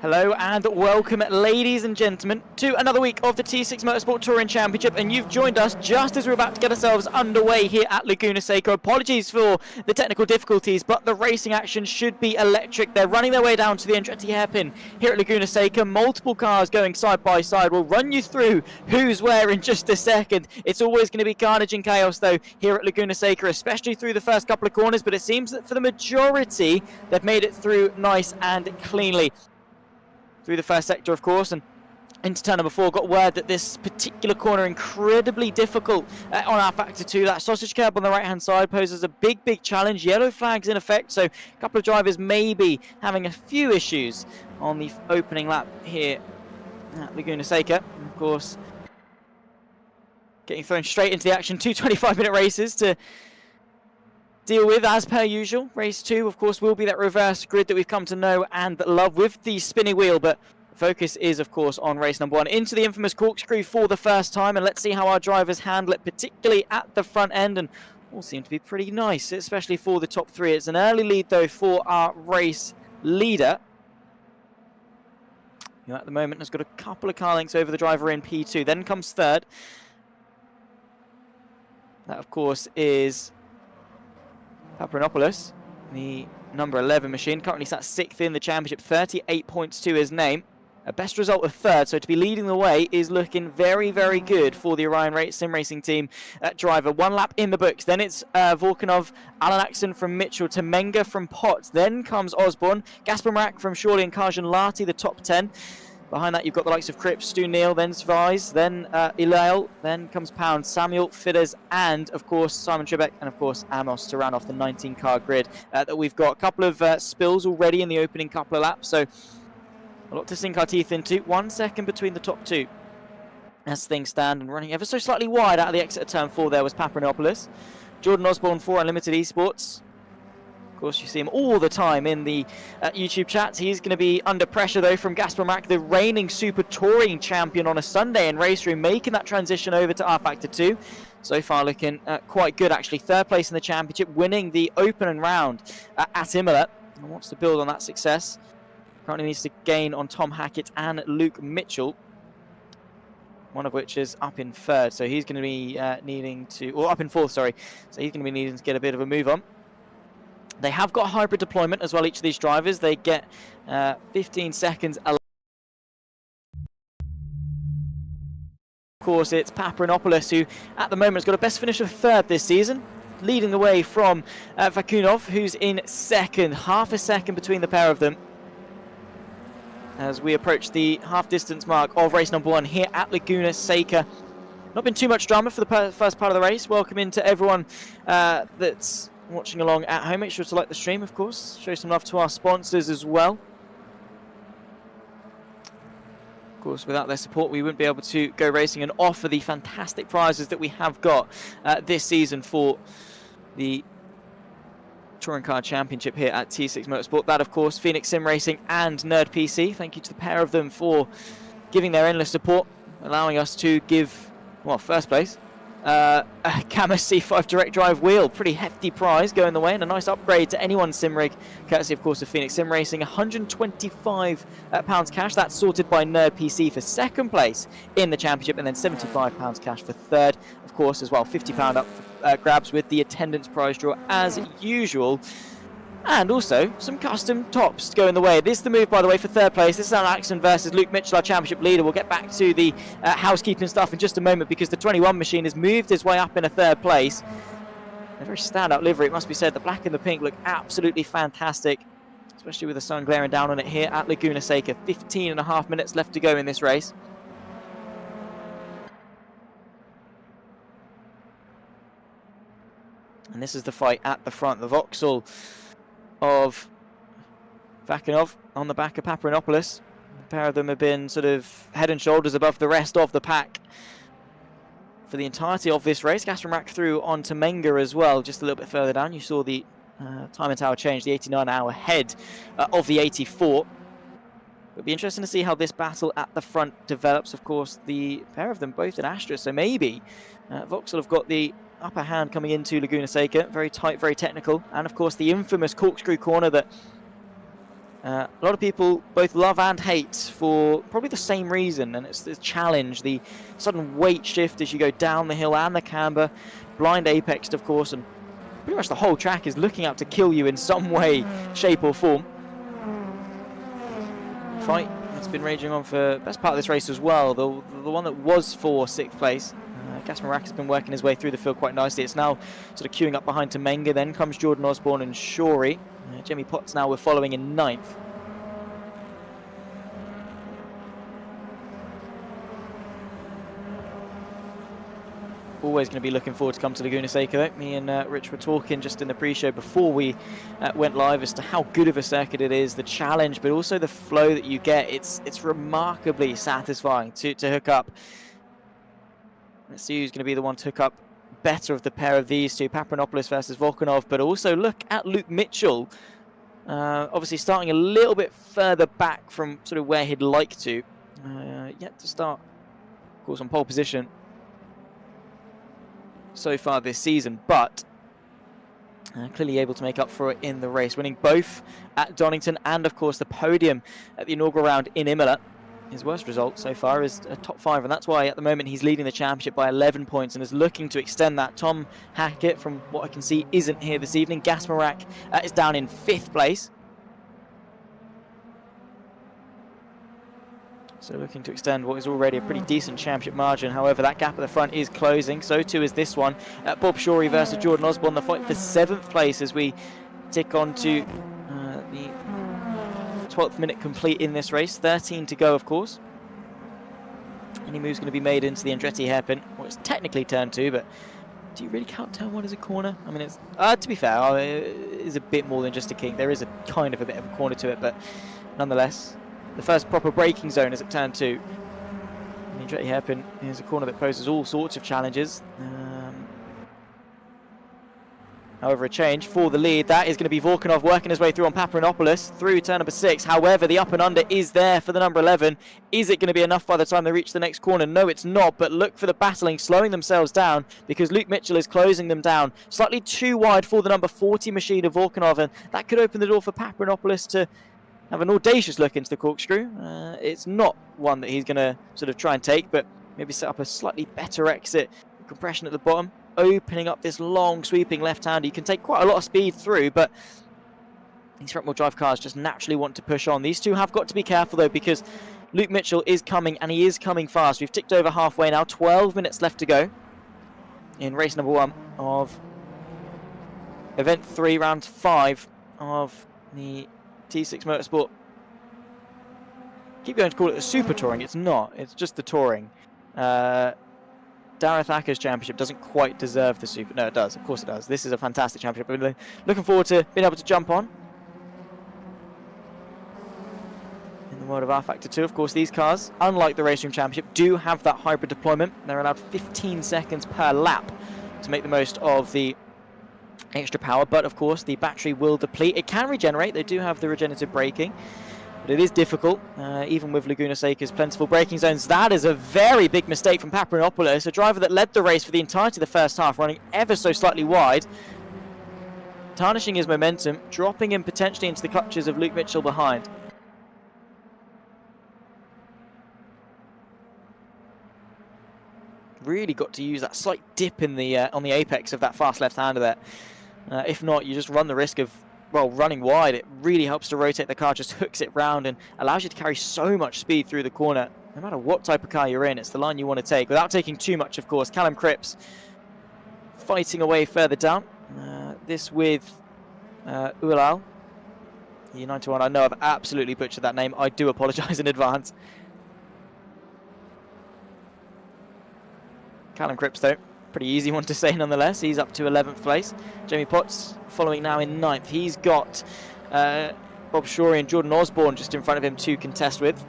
Hello and welcome, ladies and gentlemen, to another week of the T6 Motorsport Touring Championship, and you've joined us just as we're about to get ourselves underway here at Laguna Seca. Apologies for the technical difficulties, but the racing action should be electric. They're running their way down to the Andretti hairpin here at Laguna Seca. Multiple cars going side by side. We'll run you through who's where in just a second. It's always going to be carnage and chaos, though, here at Laguna Seca, especially through the first couple of corners, but it seems that for the majority, they've made it through nice and cleanly. Through the first sector, of course, and into turn number 4. Got word that this particular corner incredibly difficult on rFactor 2. That sausage curb on the right-hand side poses a big challenge. Yellow flags in effect, so a couple of drivers may be having a few issues on the opening lap here at Laguna Seca. And of course, getting thrown straight into the action. 2 25-minute races to deal with as per usual. Race 2, of course, will be that reverse grid that we've come to know and love with the spinny wheel, but the focus is, of course, on race number 1. Into the infamous corkscrew for the first time, and let's see how our drivers handle it, particularly at the front end, and all seem to be pretty nice, especially for the top 3. It's an early lead, though, for our race leader, who at the moment has got a couple of car lengths over the driver in P2. Then comes third. That, of course, is Paparanopoulos, the number 11 machine, currently sat 6th in the championship, 38 points to his name. A best result of 3rd, so to be leading the way is looking very good for the Orion Sim Racing team driver. 1 lap in the books, then it's Volkanov, Alan Axon from Mitchell, Temenga from Potts, then comes Osborne, Gaspar Marak from Shawley and Karjan Lati, the top 10. Behind that, you've got the likes of Cripps, Stu Neal, then Svise, then Ilael, then comes Pound, Samuel, Fidders, and, of course, Simon Trebek, and, of course, Amos to round off the 19-car grid that we've got. A couple of spills already in the opening couple of laps, so a lot to sink our teeth into. 1 second between the top 2 as things stand, and running ever so slightly wide out of the exit of turn 4 there was Paparanopoulos. Jordan Osborne for Unlimited Esports. Of course, you see him all the time in the YouTube chats. He's going to be under pressure, though, from Gaspar Marak, the reigning Super Touring champion on a Sunday in Race Room, making that transition over to rFactor 2. So far looking quite good, actually. 3rd place in the championship, winning the opening round at Imola. And wants to build on that success. Currently needs to gain on Tom Hackett and Luke Mitchell, one of which is up in 3rd. So he's going to be needing to, or up in 4th, sorry. So he's going to be needing to get a bit of a move on. They have got hybrid deployment as well, each of these drivers. They get 15 seconds. Of course, it's Paparanopoulos, who at the moment has got a best finish of 3rd this season, leading the way from Vakunov, who's in 2nd. Half a second between the pair of them as we approach the half-distance mark of race number 1 here at Laguna Seca. Not been too much drama for the first part of the race. Welcome in to everyone that's watching along at home. Make sure to like the stream, of course. Show some love to our sponsors as well. Of course, without their support, we wouldn't be able to go racing and offer the fantastic prizes that we have got this season for the Touring Car Championship here at T6 Motorsport. That, of course, Phoenix Sim Racing and Nerd PC. Thank you to the pair of them for giving their endless support, allowing us to give, well, first place, a Cammus C5 direct drive wheel. Pretty hefty prize going the way, and a nice upgrade to anyone's sim rig, courtesy, of course, of Phoenix Sim Racing. £125 cash. That's sorted by Nerd PC for 2nd place in the championship, and then £75 cash for 3rd, of course, as well. £50 up for grabs with the attendance prize draw as usual. And also some custom tops going the way. This is the move, by the way, for 3rd place. This is Alan Axon versus Luke Mitchell, our championship leader. We'll get back to the housekeeping stuff in just a moment, because the 21 machine has moved his way up in a 3rd place. A very standout livery, it must be said. The black and the pink look absolutely fantastic, especially with the sun glaring down on it here at Laguna Seca. 15.5 minutes left to go in this race. And this is the fight at the front. The Vauxhall of Vakunov on the back of Paparanopoulos. A pair of them have been sort of head and shoulders above the rest of the pack for the entirety of this race. Gaspar Marak through on Temenga as well, just a little bit further down. You saw the time and tower change, the 89 hour ahead of the 84. It'll be interesting to see how this battle at the front develops. Of course, the pair of them both in Astra, so maybe Vauxhall have got the upper hand coming into Laguna Seca. Very tight, very technical, and of course the infamous corkscrew corner that A lot of people both love and hate for probably the same reason, and it's the challenge, the sudden weight shift as you go down the hill and the camber, blind apexed of course, and pretty much the whole track is looking out to kill you in some way, shape or form. Fight that's been raging on for the best part of this race as well, the one that was for 6th place. Gasmarak has been working his way through the field quite nicely. It's now sort of queuing up behind Temenga, then comes Jordan Osborne and Shorey. Jimmy Potts now we're following in 9th. Always going to be looking forward to come to Laguna Seca though. Me and Rich were talking just in the pre-show before we went live as to how good of a circuit it is, the challenge, but also the flow that you get. It's remarkably satisfying to hook up. Let's see who's going to be the one to hook up better of the pair of these two, Papadopoulos versus Volkanov, but also look at Luke Mitchell, obviously starting a little bit further back from sort of where he'd like to, yet to start, of course, on pole position so far this season, but clearly able to make up for it in the race, winning both at Donington and, of course, the podium at the inaugural round in Imola. His worst result so far is a top 5, and that's why at the moment he's leading the championship by 11 points and is looking to extend that. Tom Hackett, from what I can see, isn't here this evening. Gasmarak is down in 5th place. So looking to extend what is already a pretty decent championship margin. However, that gap at the front is closing. So too is this one. Bob Shorey versus Jordan Osborne, the fight for 7th place as we tick on to the 12th minute complete in this race. 13 to go, of course. Any move's going to be made into the Andretti hairpin. Well, it's technically turn 2, but do you really count turn 1 as a corner? I mean, it's to be fair, it is a bit more than just a kink. There is a kind of a bit of a corner to it, but nonetheless, the first proper braking zone is at turn 2. The Andretti hairpin is a corner that poses all sorts of challenges. However, a change for the lead. That is going to be Volkanov working his way through on Papadopoulos through turn number 6. However, the up and under is there for the number 11. Is it going to be enough by the time they reach the next corner? No, it's not. But look for the battling, slowing themselves down because Luke Mitchell is closing them down. Slightly too wide for the number 40 machine of Volkanov, and that could open the door for Papadopoulos to have an audacious look into the corkscrew. It's not one that he's going to sort of try and take, but maybe set up a slightly better exit. Compression at the bottom, opening up this long sweeping left-hander. You can take quite a lot of speed through, but these front-wheel drive cars just naturally want to push on. These two have got to be careful though, because Luke Mitchell is coming, and he is coming fast. We've ticked over halfway now, 12 minutes left to go in race number 1 of event 3, round 5 of the T6 Motorsport. Keep going to call it the Super Touring. It's not. It's just the Touring. Darragh Thacker's championship doesn't quite deserve the Super. No, it does. Of course it does. This is a fantastic championship. I'm looking forward to being able to jump on. In the world of rFactor 2, of course, these cars, unlike the Race Room Championship, do have that hybrid deployment. They're allowed 15 seconds per lap to make the most of the extra power, but of course the battery will deplete. It can regenerate. They do have the regenerative braking, but it is difficult, even with Laguna Seca's plentiful braking zones. That is a very big mistake from Papadopoulos, a driver that led the race for the entirety of the first half, running ever so slightly wide, tarnishing his momentum, dropping him potentially into the clutches of Luke Mitchell behind. Really got to use that slight dip in the on the apex of that fast left-hander there. If not, you just run the risk of, well, running wide. It really helps to rotate the car, just hooks it round and allows you to carry so much speed through the corner. No matter what type of car you're in, it's the line you want to take, without taking too much, of course. Callum Cripps fighting away further down. This with Uelal, the 91. I know I've absolutely butchered that name. I do apologise in advance. Callum Cripps, though, pretty easy one to say nonetheless. He's up to 11th place. Jamie Potts following now in 9th. He's got Bob Shorey and Jordan Osborne just in front of him to contest with.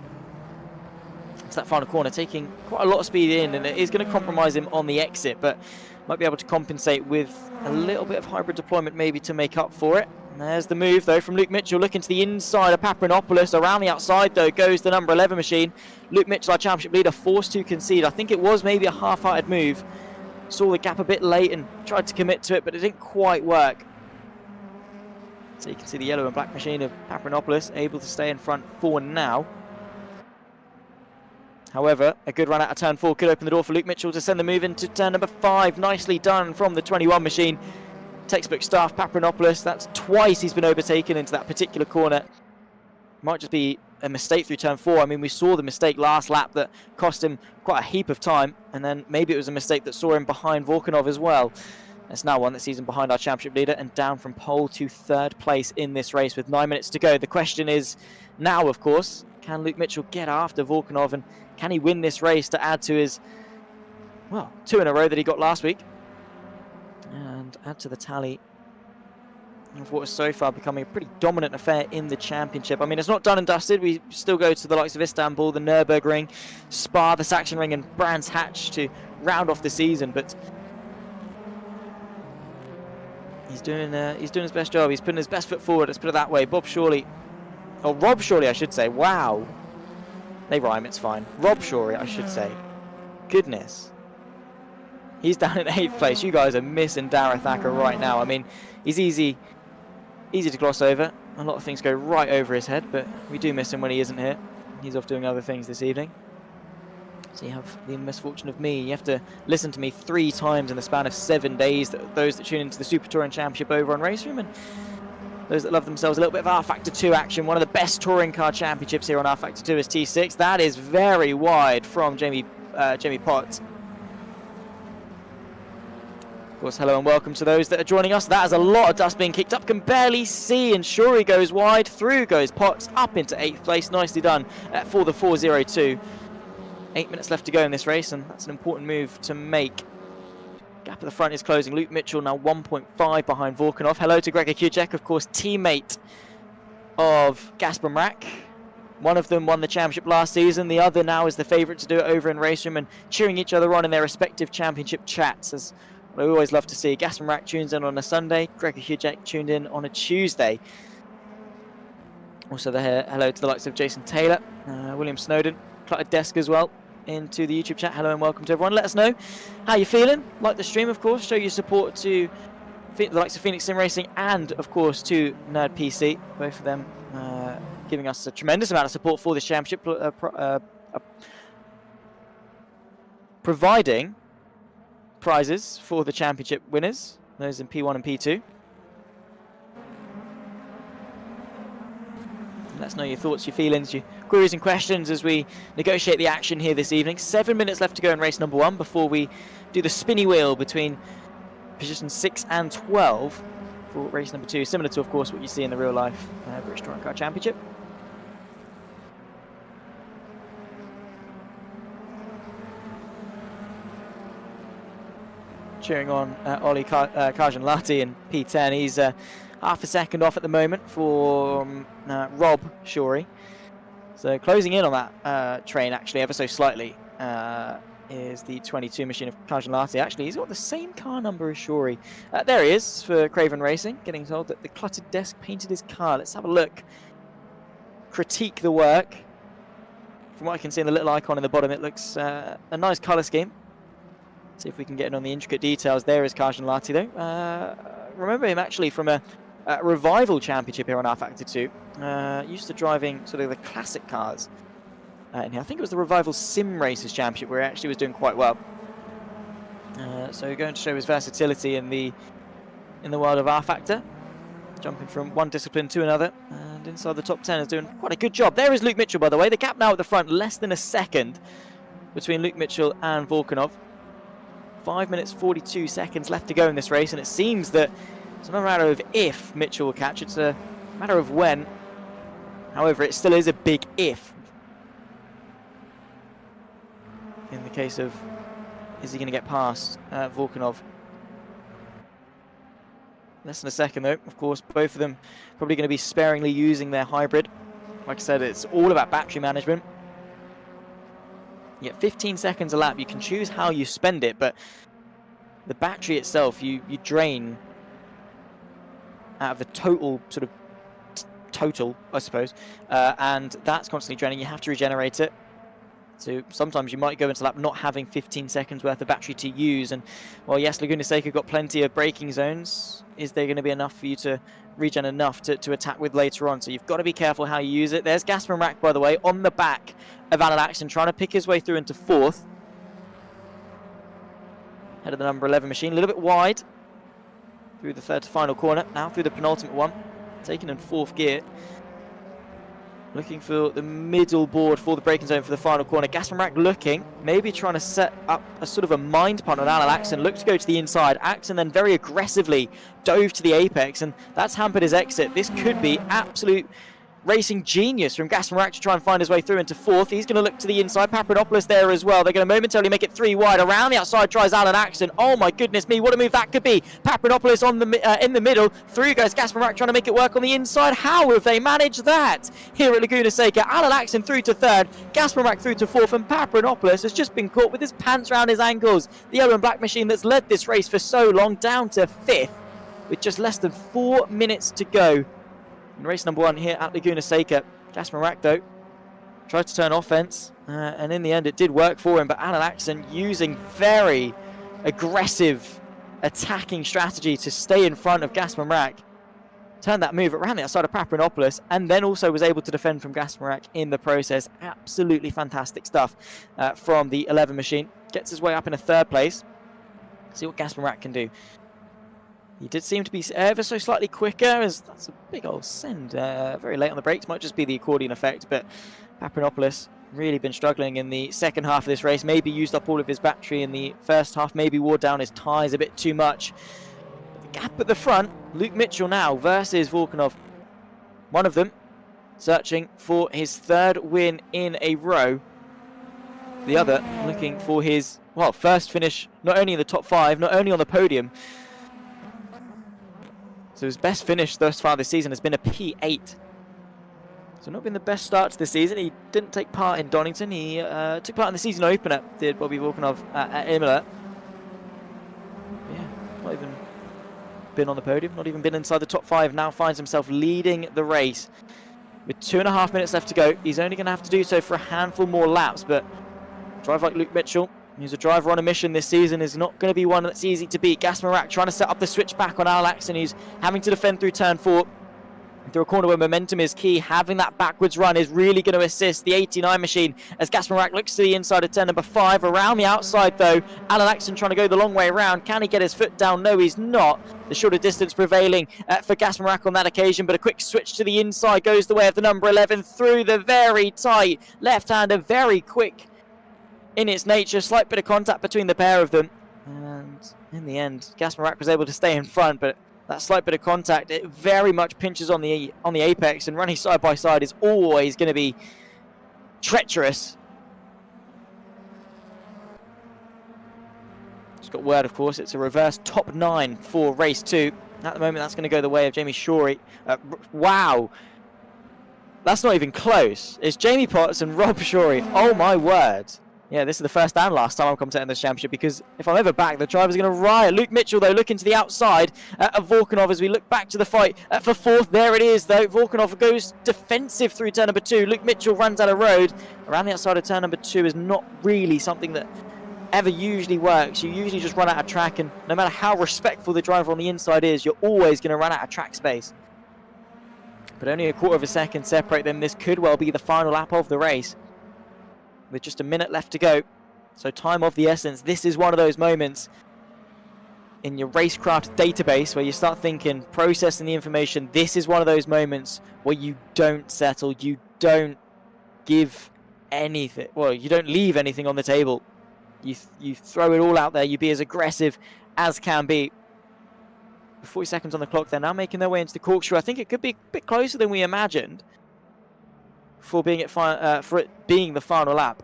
It's that final corner, taking quite a lot of speed in, and it is going to compromise him on the exit, but might be able to compensate with a little bit of hybrid deployment maybe to make up for it. And there's the move, though, from Luke Mitchell, looking to the inside of Papadopoulos. Around the outside, though, goes the number 11 machine. Luke Mitchell, our championship leader, forced to concede. I think it was maybe a half-hearted move. Saw the gap a bit late and tried to commit to it, but it didn't quite work. So you can see the yellow and black machine of Papadopoulos able to stay in front for now. However, a good run out of turn 4 could open the door for Luke Mitchell to send the move into turn number 5. Nicely done from the 21 machine. Textbook staff, Papadopoulos. That's twice he's been overtaken into that particular corner. Might just be a mistake through turn 4. I mean, we saw the mistake last lap that cost him quite a heap of time. And then maybe it was a mistake that saw him behind Volkanov as well. That's now one that sees him behind our championship leader and down from pole to 3rd place in this race with 9 minutes to go. The question is now, of course, can Luke Mitchell get after Volkanov and can he win this race to add to his, well, 2 in a row that he got last week and add to the tally of what is so far becoming a pretty dominant affair in the championship. I mean, it's not done and dusted. We still go to the likes of Istanbul, the Nürburgring, Spa, the Sachsenring and Brands Hatch to round off the season, but he's doing his best job. He's putting his best foot forward. Let's put it that way. Rob Shawley, I should say. Wow, they rhyme. It's fine. Rob Shawley, I should say. Goodness, he's down in 8th place. You guys are missing Darragh Thacker right now. I mean, he's easy to gloss over. A lot of things go right over his head, but we do miss him when he isn't here. He's off doing other things this evening. So you have the misfortune of me. You have to listen to me 3 times in the span of 7 days. Those that tune into the Super Touring Championship over on Race Room, and those that love themselves a little bit of rFactor 2 action. One of the best touring car championships here on rFactor 2 is T6. That is very wide from Jamie Pott. Of course, hello and welcome to those that are joining us. That is a lot of dust being kicked up. Can barely see, and Shuri goes wide. Through goes Potts, up into 8th place. Nicely done for the 402. 8 minutes left to go in this race, and that's an important move to make. Gap at the front is closing. Luke Mitchell now 1.5 behind Volkanov. Hello to Gregor Kucek, of course, teammate of Gasper Mrak. One of them won the championship last season. The other now is the favourite to do it over in Race Room and cheering each other on in their respective championship chats, as I always love to see. Gasper Mrak tunes in on a Sunday. Gregor Kucek tuned in on a Tuesday. Also, hello to the likes of Jason Taylor, William Snowden, Cluttered Desk as well, into the YouTube chat. Hello and welcome to everyone. Let us know how you're feeling. Like the stream, of course. Show your support to the likes of Phoenix Sim Racing and, of course, to Nerd PC. Both of them giving us a tremendous amount of support for this championship, providing prizes for the championship winners, those in P1 and P2. Let us know your thoughts, your feelings, your queries and questions as we negotiate the action here this evening. 7 minutes left to go in race number 1 before we do the spinny wheel between positions 6 and 12 for race number 2, similar to, of course, what you see in the real life British Touring Car Championship. Cheering on Ollie Karjanlati in P10. He's half a second off at the moment for Rob Shawley. So closing in on that train, actually, ever so slightly, is the 22 machine of Karjanlati. Actually, he's got the same car number as Shawley. There he is for Craven Racing, getting told that the Cluttered Desk painted his car. Let's have a look. Critique the work. From what I can see in the little icon in the bottom, it looks a nice colour scheme. See if we can get in on the intricate details. There is Karjanlati, though. Remember him actually from a revival championship here on rFactor 2. Used to driving sort of the classic cars. And I think it was the Revival Sim Racers Championship where he actually was doing quite well. So going to show his versatility in the world of rFactor. Jumping from one discipline to another. And inside the top 10 is doing quite a good job. There is Luke Mitchell, by the way. The gap now at the front, less than a second between Luke Mitchell and Volkanov. 5 minutes 42 seconds left to go in this race, and it seems that it's not a matter of if Mitchell will catch, it's a matter of when. However, it still is a big if. In the case of, is he going to get past Volkanov? Less than a second though. Of course, both of them probably going to be sparingly using their hybrid. Like I said, it's all about battery management. You get 15 seconds a lap. You can choose how you spend it, but the battery itself, you drain out of the total sort of total, I suppose, and that's constantly draining. You have to regenerate it. So sometimes you might go into lap not having 15 seconds worth of battery to use. And, well, yes, Laguna Seca got plenty of braking zones. Is there going to be enough for you to regen enough to attack with later on? So you've got to be careful how you use it. There's Gasper Rack, by the way, on the back of Alan Axon, trying to pick his way through into 4th. Head of the number 11 machine, a little bit wide through the 3rd to final corner. Now through the penultimate one, taken in 4th gear. Looking for the middle board for the braking zone for the final corner. Gasper Rack looking, maybe trying to set up a sort of a mind punt on Alan Axon. Looked to go to the inside. Axon then very aggressively dove to the apex, and that's hampered his exit. This could be absolute racing genius from Gasper Rack to try and find his way through into 4th. He's going to look to the inside. Papadopoulos there as well. They're going to momentarily make it 3 wide. Around the outside tries Alan Axon. Oh my goodness me, what a move that could be. Papadopoulos on the in the middle. Through goes Gasper Rack trying to make it work on the inside. How have they managed that here at Laguna Seca? Alan Axon through to 3rd. Gasper Rack through to 4th. And Papadopoulos has just been caught with his pants around his ankles. The yellow and black machine that's led this race for so long down to 5th with just less than 4 minutes to go in race number 1 here at Laguna Seca. Gasper Rack, though, tried to turn offense, and in the end it did work for him, but Alan Axon using very aggressive attacking strategy to stay in front of Gasper Rack. Turned that move around the outside of Papadopoulos, and then also was able to defend from Gasper Rack in the process. Absolutely fantastic stuff from the 11 machine. Gets his way up in a 3rd place. See what Gasper Rack can do. He did seem to be ever so slightly quicker, as that's a big old send. Very late on the brakes, might just be the accordion effect, but Papadopoulos really been struggling in the second half of this race. Maybe used up all of his battery in the first half, maybe wore down his tyres a bit too much. But the gap at the front, Luke Mitchell now versus Volkanov. One of them searching for his 3rd win in a row. The other looking for his, well, first finish, not only in the top 5, not only on the podium. So his best finish thus far this season has been a P8. So not been the best start to the season. He didn't take part in Donington. He took part in the season opener, did Bobby Volkanov at Imola. Yeah, not even been on the podium, not even been inside the top 5. Now finds himself leading the race. With 2.5 minutes left to go, he's only going to have to do so for a handful more laps, but a driver like Luke Mitchell, who's a driver on a mission this season, is not going to be one that's easy to beat. Gasper Rack trying to set up the switch back on Alan Axon, who's having to defend through turn 4. Through a corner where momentum is key, having that backwards run is really going to assist the 89 machine as Gasper Rack looks to the inside of turn number 5. Around the outside, though, Alan Axon trying to go the long way around. Can he get his foot down? No, he's not. The shorter distance prevailing for Gasper Rack on that occasion, but a quick switch to the inside goes the way of the number 11 through the very tight left-hander, very quick in its nature. Slight bit of contact between the pair of them, and in the end, Gasper Rack was able to stay in front, but that slight bit of contact, it very much pinches on the apex, and running side by side is always going to be treacherous. Just got word, of course, it's a reverse top 9 for race 2. At the moment, that's going to go the way of Jamie Shorey. Wow. That's not even close. It's Jamie Potts and Rob Shorey. Oh, my word. Yeah, this is the first and last time I'm commentating this championship, because if I'm ever back, the driver's going to riot. Luke Mitchell, though, looking to the outside of Volkanov as we look back to the fight for 4th. There it is, though. Volkanov goes defensive through turn number 2. Luke Mitchell runs out of road. Around the outside of turn number 2 is not really something that ever usually works. You usually just run out of track, and no matter how respectful the driver on the inside is, you're always going to run out of track space. But only a quarter of a second separate them. This could well be the final lap of the race, with just a minute left to go. So time of the essence. This is one of those moments in your racecraft database where you start thinking, processing the information. This is one of those moments where you don't settle, you don't give anything, well, you don't leave anything on the table. You throw it all out there. You be as aggressive as can be. 40 seconds on the clock. They're now making their way into the corkscrew. I think it could be a bit closer than we imagined for being for it being the final lap.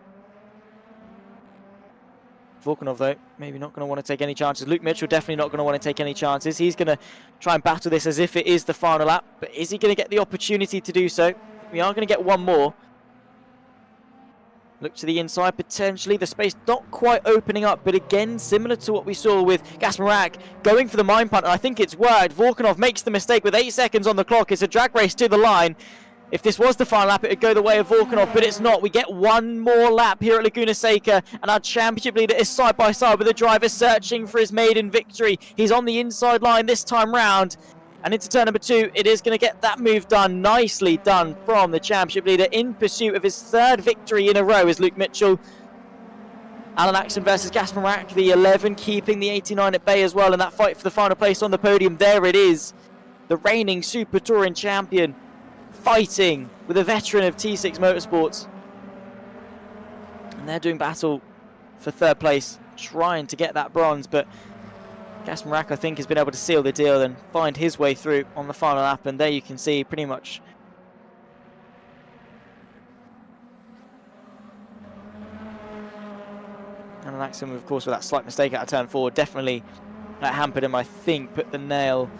Volkanov, though, maybe not going to want to take any chances. Luke Mitchell definitely not going to want to take any chances. He's going to try and battle this as if it is the final lap. But is he going to get the opportunity to do so? We are going to get one more. Look to the inside, potentially. The space not quite opening up, but again, similar to what we saw with Gasper Rack going for the mine punt, and I think it's worked. Volkanov makes the mistake with 8 seconds on the clock. It's a drag race to the line. If this was the final lap, it would go the way of Volkanov, but it's not. We get one more lap here at Laguna Seca, and our championship leader is side by side with the driver searching for his maiden victory. He's on the inside line this time round, and into turn number 2, it is going to get that move done. Nicely done from the championship leader in pursuit of his 3rd victory in a row is Luke Mitchell. Alan Axon versus Gasper Mack, the 11 keeping the 89 at bay as well in that fight for the final place on the podium. There it is, the reigning Super Touring champion fighting with a veteran of T6 Motorsports. And they're doing battle for 3rd place, trying to get that bronze, but Gasper Mack, I think, has been able to seal the deal and find his way through on the final lap, and there you can see pretty much and Axon, of course, with that slight mistake out of turn 4, definitely hampered him, I think, put the nail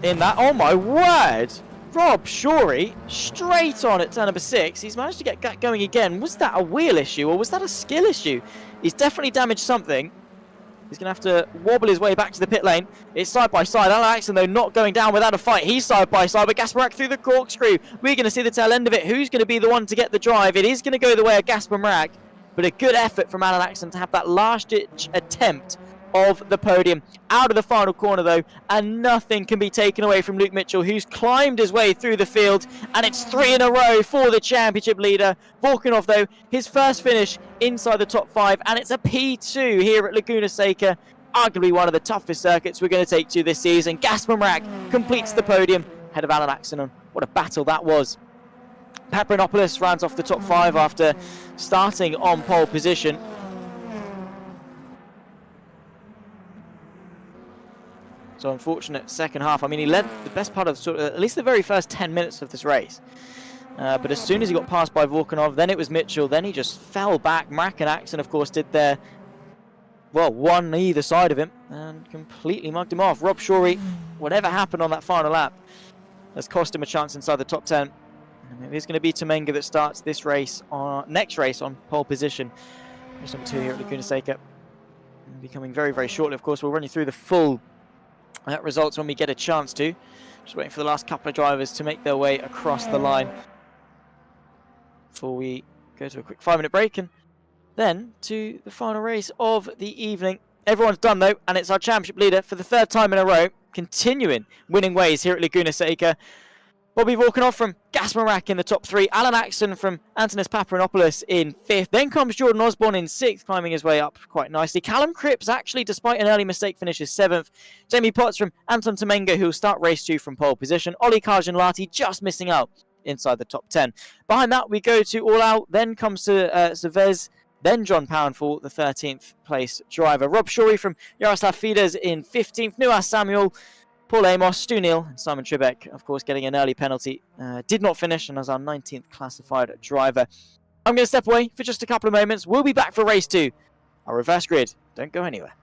in that. Oh my word! Rob Shorey, straight on at turn number 6. He's managed to get going again. Was that a wheel issue or was that a skill issue? He's definitely damaged something. He's going to have to wobble his way back to the pit lane. It's side by side. Alan Axon, though, not going down without a fight. He's side by side with Gasper Mack through the corkscrew. We're going to see the tail end of it. Who's going to be the one to get the drive? It is going to go the way of Gasper Mack. But a good effort from Alan Axon to have that last-ditch attempt of the podium. Out of the final corner, though, and nothing can be taken away from Luke Mitchell, who's climbed his way through the field, and it's 3 in a row for the championship leader. Volkanov, though, his first finish inside the top 5, and it's a P2 here at Laguna Seca, arguably one of the toughest circuits we're going to take to this season. Gasper Mack completes the podium ahead of Alan Axon, and what a battle that was. Paprinopoulos rounds off the top 5 after starting on pole position. So unfortunate second half. I mean, he led the best part of at least the very first 10 minutes of this race. But as soon as he got passed by Volkanov, then it was Mitchell. Then he just fell back. Mack and Axon, of course, did their, well, one either side of him and completely mugged him off. Rob Shorey, whatever happened on that final lap, has cost him a chance inside the top 10. And it is going to be Tomenga that starts this race, next race on pole position. Race number 2 here at Laguna Seca. It'll be coming very, very shortly, of course. We'll run you through the full results when we get a chance to. Just waiting for the last couple of drivers to make their way across the line before we go to a quick 5-minute break and then to the final race of the evening. Everyone's done, though, and it's our championship leader for the 3rd time in a row, continuing winning ways here at Laguna Seca. Bobby Volkanov from Gasper Mack in the top 3. Alan Axon from Antonis Paprinopoulos in 5th. Then comes Jordan Osborne in 6th, climbing his way up quite nicely. Callum Cripps, actually, despite an early mistake, finishes 7th. Jamie Potts from Anton Tomenga, who will start race 2 from pole position. Ollie Karjanlati just missing out inside the top 10. Behind that, we go to All Out. Then comes to Savez. Then John Poundful, the 13th place driver. Rob Shorey from Jaroslav Fides in 15th. Nuas Samuel, Paul Amos, Stu Neal, and Simon Trebek, of course, getting an early penalty. Did not finish, and as our 19th classified driver. I'm going to step away for just a couple of moments. We'll be back for race 2. Our reverse grid. Don't go anywhere.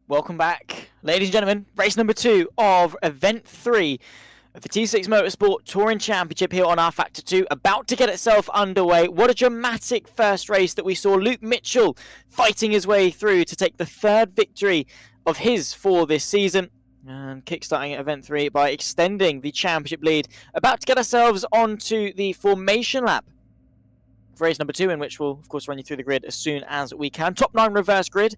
Welcome back, ladies and gentlemen. Race number 2 of Event 3 of the T6 Motorsport Touring Championship here on rFactor 2, about to get itself underway. What a dramatic first race that we saw. Luke Mitchell fighting his way through to take the 3rd victory of his for this season. And kickstarting Event 3 by extending the championship lead. About to get ourselves onto the formation lap for race number 2, in which we'll, of course, run you through the grid as soon as we can. Top 9 reverse grid.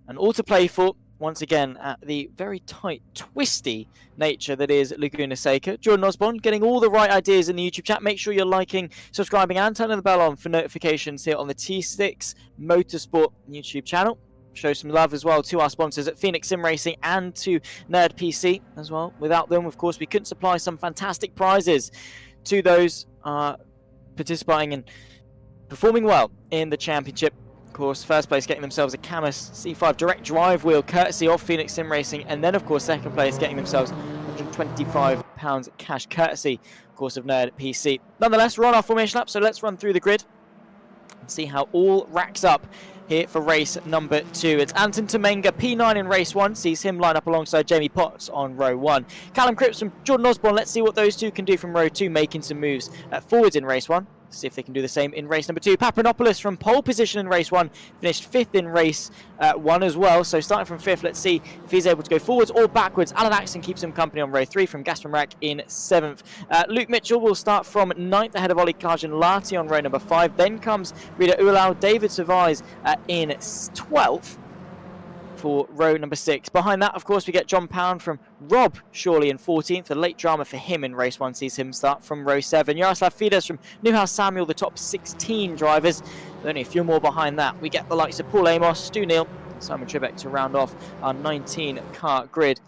And all to play for, once again, at the very tight, twisty nature that is Laguna Seca. Jordan Osborne getting all the right ideas in the YouTube chat. Make sure you're liking, subscribing, and turning the bell on for notifications here on the T6 Motorsport YouTube channel. Show some love as well to our sponsors at Phoenix Sim Racing and to Nerd PC as well. Without them, of course, we couldn't supply some fantastic prizes to those participating and performing well in the championship. Of course, first place getting themselves a Cammus C5 direct drive wheel courtesy of Phoenix Sim Racing, and then of course second place getting themselves £125 cash courtesy, of course, of Nerd PC. Nonetheless, we're on our formation lap, so let's run through the grid and see how all racks up here for race number 2. It's Anton Temenga, P9 in race 1, sees him line up alongside Jamie Potts on row 1. Callum Cripps from Jordan Osborne, let's see what those two can do from row 2, making some moves forwards in race 1. See if they can do the same in race number 2. Papanopoulos from pole position in race 1, finished 5th in race 1 as well. So starting from 5th, let's see if he's able to go forwards or backwards. Alan Axon keeps him company on row 3 from Gasper Mrak in 7th. Luke Mitchell will start from 9th ahead of Ollie Kajan-Lati on row number 5. Then comes Rita Ulau. David Savais in 12th. For row number 6. Behind that, of course, we get John Pound from Rob Shawley in 14th. A late drama for him in race 1 sees him start from row 7. Yaroslav Fides from Newhouse Samuel, the top 16 drivers. With only a few more behind that, we get the likes of Paul Amos, Stu Neal, Simon Tribeck to round off our 19-car grid.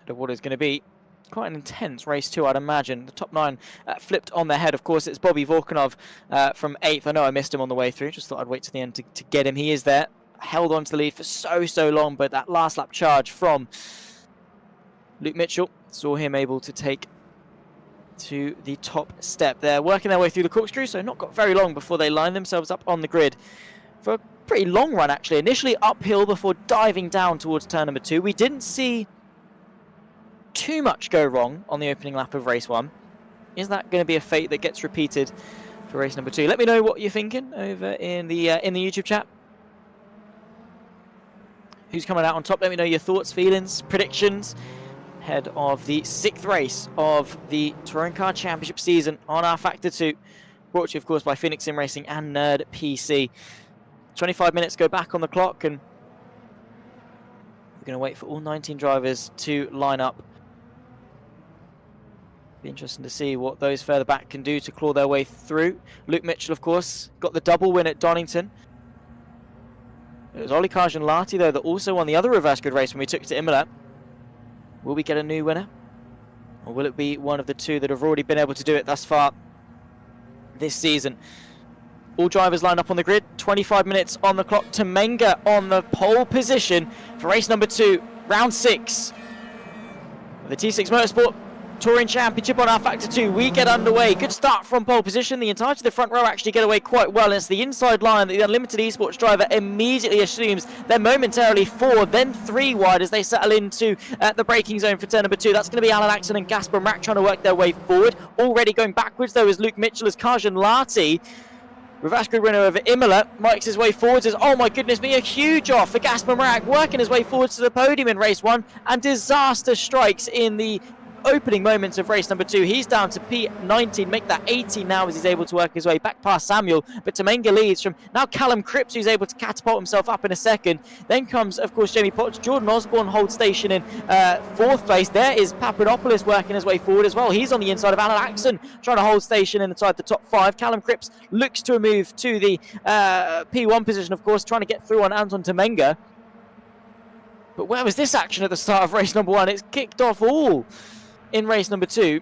Of what is going to be quite an intense race 2, I'd imagine. The top 9 flipped on their head. Of course, it's Bobby Vorkunov from 8th. I know I missed him on the way through. Just thought I'd wait to the end to get him. He is there. Held on to the lead for so long, but that last lap charge from Luke Mitchell saw him able to take to the top step there. Working their way through the corkscrew, so not got very long before they line themselves up on the grid for a pretty long run, actually. Initially uphill before diving down towards turn number 2. We didn't see too much go wrong on the opening lap of race 1. Is that going to be a fate that gets repeated for race number 2? Let me know what you're thinking over in the YouTube chat. Who's coming out on top? Let me know your thoughts, feelings, predictions ahead of the 6th race of the Touring Car Championship season on rFactor 2. Brought to you, of course, by Phoenix Sim Racing and Nerd PC. 25 minutes go back on the clock, and we're going to wait for all 19 drivers to line up. Be interesting to see what those further back can do to claw their way through. Luke Mitchell, of course, got the double win at Donington. It was Ollie Kajan-Lati, though, that also won the other reverse grid race when we took it to Imola. Will we get a new winner? Or will it be one of the two that have already been able to do it thus far this season? All drivers lined up on the grid. 25 minutes on the clock. Temenga on the pole position for race number 2, round 6. The T6 Motorsport Touring Championship on rFactor 2. We get underway. Good start from pole position. The entirety of the front row actually get away quite well. And it's the inside line that the Unlimited Esports driver immediately assumes. They're momentarily 4, then 3 wide as they settle into the braking zone for turn number 2. That's going to be Alan Axon and Gasper Mrak trying to work their way forward. Already going backwards, though, is Luke Mitchell as Kajan-Lati. Reverse grid winner over Imola makes his way forwards as, oh my goodness me, a huge off for Gasper Mrak, working his way forwards to the podium in race 1, and disaster strikes in the opening moments of race number 2. He's down to P19, make that 18 now as he's able to work his way back past Samuel, but Temenga leads from now Callum Cripps, who's able to catapult himself up in a second. Then comes, of course, Jamie Potts. Jordan Osborne holds station in 4th place. There is Papanopoulos working his way forward as well. He's on the inside of Alan Axon, trying to hold station inside the top 5. Callum Cripps looks to move to the P1 position, of course, trying to get through on Anton Temenga. But where was this action at the start of race number 1? It's kicked off all in race number 2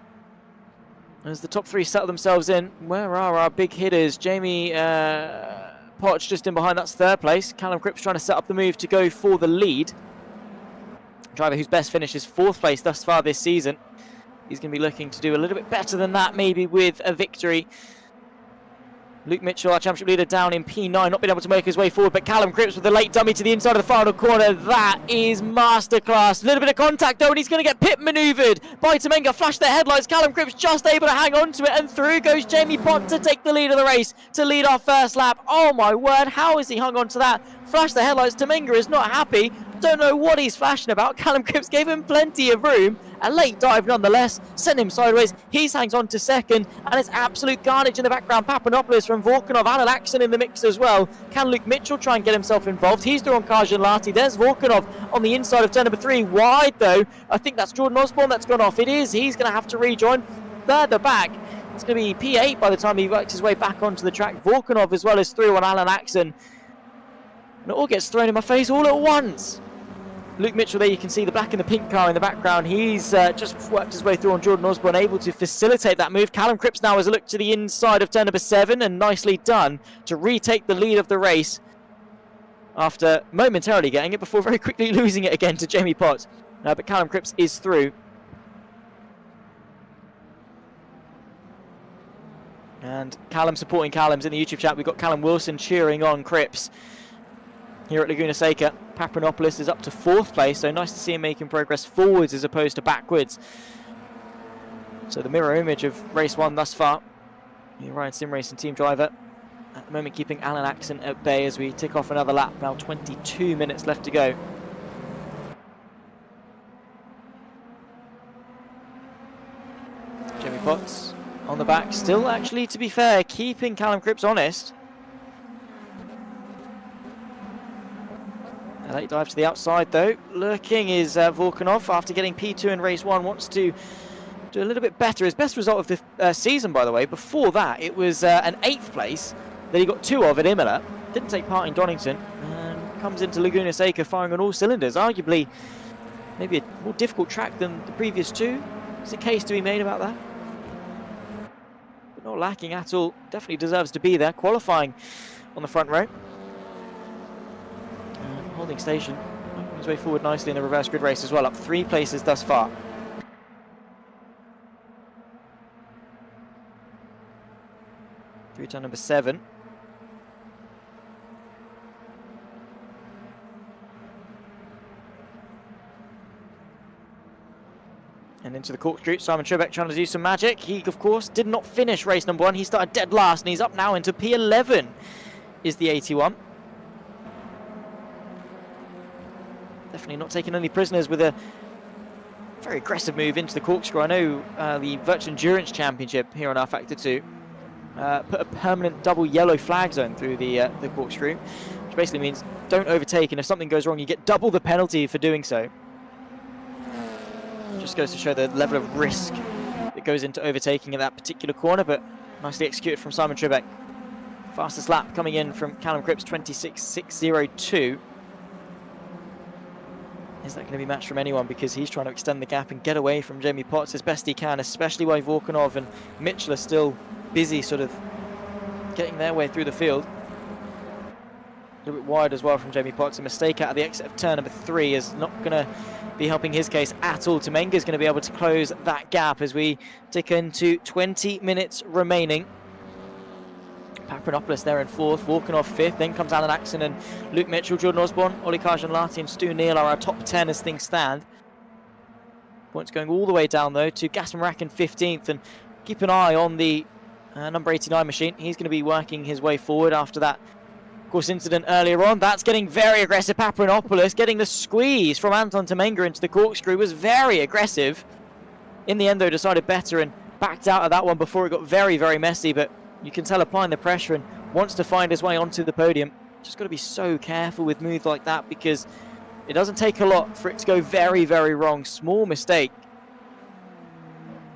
as the top 3 settle themselves in. Where are our big hitters? Jamie Potts just in behind, that's 3rd place. Callum Cripps trying to set up the move to go for the lead. Driver whose best finish is 4th place thus far this season. He's going to be looking to do a little bit better than that, maybe with a victory. Luke Mitchell, our championship leader, down in P9, not been able to make his way forward, but Callum Cripps with the late dummy to the inside of the final corner. That is masterclass. A little bit of contact though, and he's going to get pit manoeuvred by Temenga. Flash their headlights. Callum Cripps just able to hang on to it, and through goes Jamie Pott to take the lead of the race, to lead our first lap. Oh my word, how has he hung on to that? Flash the headlights. Temenga is not happy. Don't know what he's flashing about. Callum Cripps gave him plenty of room. A late dive nonetheless, sent him sideways. He hangs on to second, and it's absolute carnage in the background. Papanopoulos from Vorkunov, Alan Axon in the mix as well. Can Luke Mitchell try and get himself involved? He's through on Kajan Lati. There's Vorkunov on the inside of turn number 3, wide though. I think that's Jordan Osborne that's gone off. It is. He's going to have to rejoin further back. It's going to be P8 by the time he works his way back onto the track. Vorkunov as well as through on Alan Axon. And it all gets thrown in my face all at once. Luke Mitchell there, you can see the black and the pink car in the background. He's just worked his way through on Jordan Osborne, able to facilitate that move. Callum Cripps now has a look to the inside of turn number 7, and nicely done to retake the lead of the race after momentarily getting it before very quickly losing it again to Jamie Pott. But Callum Cripps is through. And Callum supporting Callum's in the YouTube chat. We've got Callum Wilson cheering on Cripps here at Laguna Seca. Papanopoulos is up to 4th place, so nice to see him making progress forwards as opposed to backwards. So the mirror image of race 1 thus far. The Ryan Sim Racing team driver at the moment keeping Alan Axon at bay as we tick off another lap. Now 22 minutes left to go. Jamie Potts on the back, still actually, to be fair, keeping Callum Cripps honest. A late dive to the outside though. Lurking is Vorkunov after getting P2 in race 1. Wants to do a little bit better. His best result of the season, by the way. Before that, it was an 8th place that he got 2 of at Imola. Didn't take part in Donington. And comes into Laguna Seca firing on all cylinders. Arguably, maybe a more difficult track than the previous 2. There's a case to be made about that. But not lacking at all. Definitely deserves to be there. Qualifying on the front row. Holding station, making his way forward nicely in the reverse grid race as well, up 3 places thus far. Through turn number 7. And into the corkscrew, Simon Trebek trying to do some magic. He, of course, did not finish race number 1. He started dead last, and he's up now into P11, is the 81. Definitely not taking any prisoners with a very aggressive move into the corkscrew. I know the Virtual Endurance Championship here on rFactor 2 put a permanent double yellow flag zone through the corkscrew, which basically means don't overtake, and if something goes wrong, you get double the penalty for doing so. Just goes to show the level of risk that goes into overtaking at that particular corner, but nicely executed from Simon Trebek. Fastest lap coming in from Callum Cripps, 26.602. Is that going to be matched from anyone, because he's trying to extend the gap and get away from Jamie Potts as best he can, especially while Vorkunov and Mitchell are still busy sort of getting their way through the field. A little bit wide as well from Jamie Potts. A mistake out of the exit of turn number 3 is not going to be helping his case at all. Temenga is going to be able to close that gap as we tick into 20 minutes remaining. Papanopoulos there in 4th, Vorkunov 5th, then comes Alan Axon and Luke Mitchell, Jordan Osborne, Ollie Kajan Lati and Stu Neal are our top 10 as things stand. Points going all the way down though to Gaston Rack in 15th, and keep an eye on the number 89 machine. He's going to be working his way forward after that, of course, incident earlier on. That's getting very aggressive. Papanopoulos getting the squeeze from Anton Temenga into the corkscrew was very aggressive. In the end though, decided better and backed out of that one before it got very, very messy, but you can tell applying the pressure and wants to find his way onto the podium. Just got to be so careful with moves like that, because it doesn't take a lot for it to go very, very wrong. Small mistake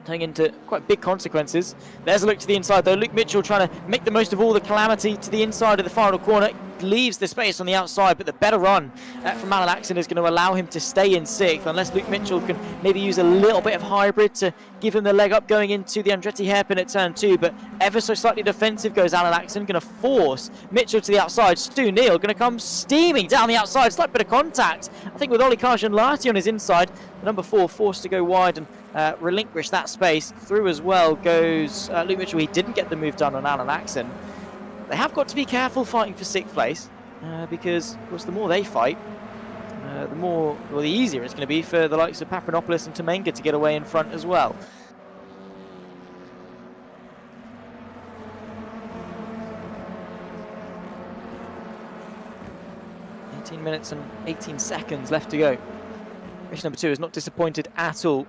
turning into quite big consequences. There's a look to the inside though. Luke Mitchell trying to make the most of all the calamity to the inside of the final corner. Leaves the space on the outside, but the better run from Alan Axon is going to allow him to stay in 6th, unless Luke Mitchell can maybe use a little bit of hybrid to give him the leg up going into the Andretti hairpin at turn 2, but ever so slightly defensive goes Alan Axon, going to force Mitchell to the outside. Stu Neal going to come steaming down the outside, slight bit of contact, I think, with Ollie Kajan Lati on his inside. The number 4 forced to go wide and relinquish that space. Through as well goes Luke Mitchell. He didn't get the move done on Alan Axon. They have got to be careful fighting for 6th place, because, of course, the more they fight, the easier it's going to be for the likes of Papadopoulos and Tomenga to get away in front as well. 18 minutes and 18 seconds left to go. Race number 2 is not disappointed at all.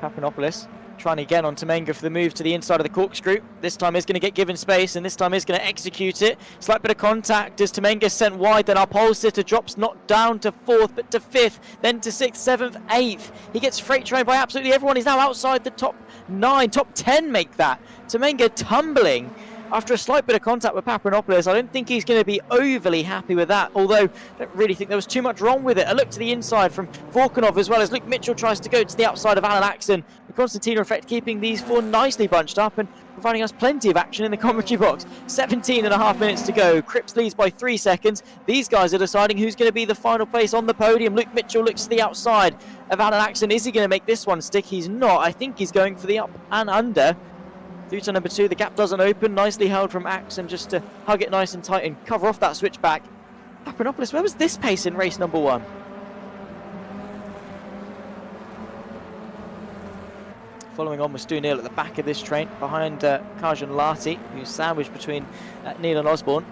Papadopoulos trying again on Tomenga for the move to the inside of the corkscrew. This time is going to get given space, and this time is going to execute it. Slight bit of contact as Tomenga is sent wide, then our pole sitter drops not down to 4th, but to 5th, then to 6th, 7th, 8th. He gets freight trained by absolutely everyone. He's now outside the top 9, top 10 make that. Tomenga tumbling after a slight bit of contact with Papadopoulos. I don't think he's going to be overly happy with that, although I don't really think there was too much wrong with it. A look to the inside from Vorkunov, as well as Luke Mitchell tries to go to the outside of Alan Axon. The Constantino effect keeping these 4 nicely bunched up and providing us plenty of action in the commentary box. 17.5 minutes to go. Cripps leads by 3 seconds. These guys are deciding who's going to be the final place on the podium. Luke Mitchell looks to the outside of Alan Axon. Is he going to make this one stick? He's not. I think he's going for the up and under. Through to number 2, the gap doesn't open. Nicely held from Axon just to hug it nice and tight and cover off that switchback. Papadopoulos, where was this pace in race number 1? Following on with Stu Neal at the back of this train, behind Karjan Lati, who's sandwiched between Neil and Osborne.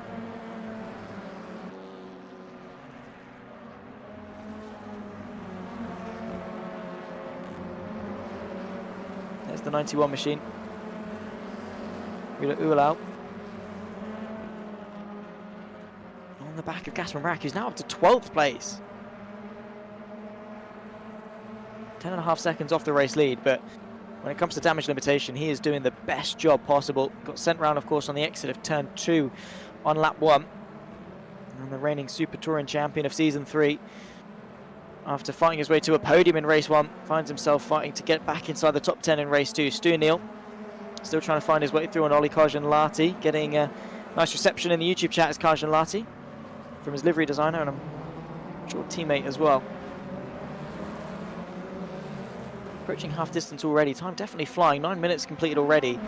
There's the 91 machine. Ulau on the back of Gaston Rack, who's now up to 12th place. 10.5 seconds off the race lead, but when it comes to damage limitation, he is doing the best job possible. Got sent round, of course, on the exit of turn 2 on lap 1. And the reigning Super Touring champion of season 3, after fighting his way to a podium in race 1, finds himself fighting to get back inside the top 10 in race 2. Stu Neal still trying to find his way through on Ollie Karjan Lati, getting a nice reception in the YouTube chat as Karjan Lati from his livery designer, and I'm sure teammate as well. Approaching half distance already, time definitely flying, 9 minutes completed already.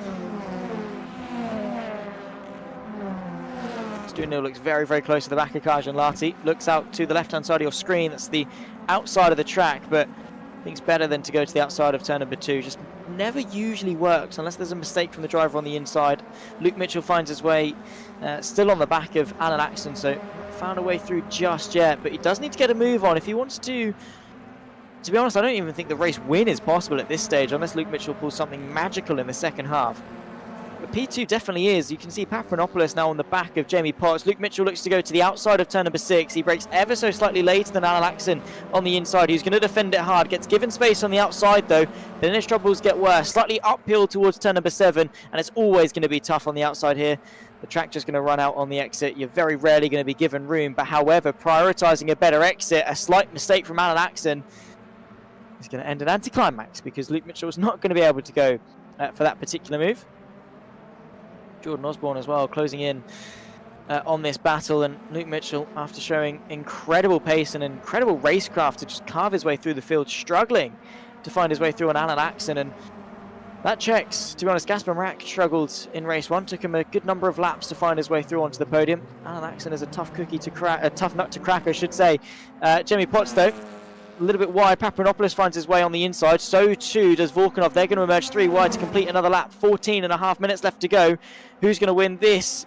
Stu Neal looks very, very close to the back of Karjan Lati, looks out to the left-hand side of your screen. That's the outside of the track, but thinks better than to go to the outside of turn number 2. Just never usually works unless there's a mistake from the driver on the inside. Luke Mitchell finds his way still on the back of Alan Axon, so not found a way through just yet, but he does need to get a move on if he wants to be honest. I don't even think the race win is possible at this stage unless Luke Mitchell pulls something magical in the second half. But P2 definitely is. You can see Papadopoulos now on the back of Jamie Potts. Luke Mitchell looks to go to the outside of turn number 6. He brakes ever so slightly later than Alan Axon on the inside. He's going to defend it hard. Gets given space on the outside though. Then his troubles get worse. Slightly uphill towards turn number 7. And it's always going to be tough on the outside here. The track just going to run out on the exit. You're very rarely going to be given room. But however, prioritising a better exit, a slight mistake from Alan Axon is going to end an anticlimax, because Luke Mitchell is not going to be able to go for that particular move. Jordan Osborne as well closing in on this battle, and Luke Mitchell, after showing incredible pace and incredible racecraft to just carve his way through the field, struggling to find his way through on Alan Axon, and that checks. To be honest, Gaston Rack struggled in race 1, took him a good number of laps to find his way through onto the podium. Alan Axon is a tough cookie to crack, a tough nut to crack, I should say. Jamie Potts though, a little bit wide. Papadopoulos finds his way on the inside. So too does Vorkunov. They're going to emerge 3 wide to complete another lap. 14.5 minutes left to go. Who's going to win this